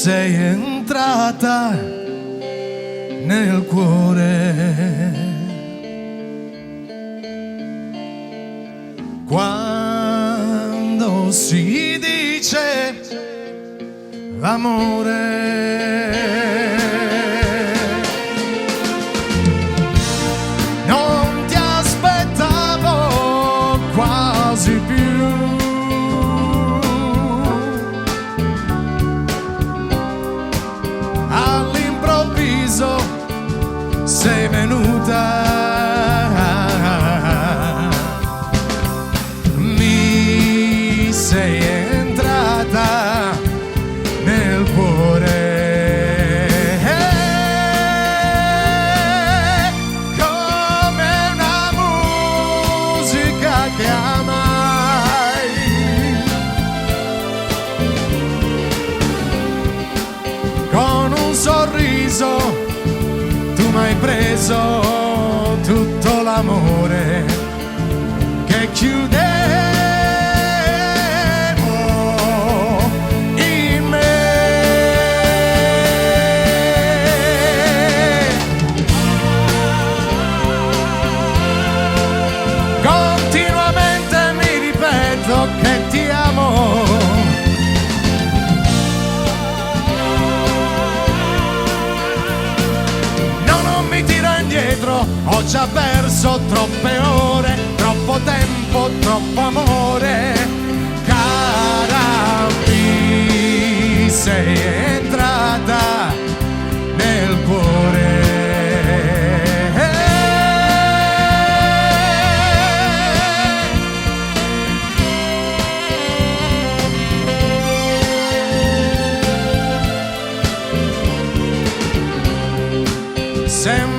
sei entrata nel cuore. Quando si dice l'amore, non ti aspettavo quasi più. All'improvviso sei venuta, sei entrata nel cuore, come una musica che amai, con un sorriso tu m'hai preso tutto l'amore che chiude che ti amo. No, non mi tiro indietro, ho già perso troppe ore, troppo tempo, troppo amore. Cara, mi sei entrata nel cuore. Sem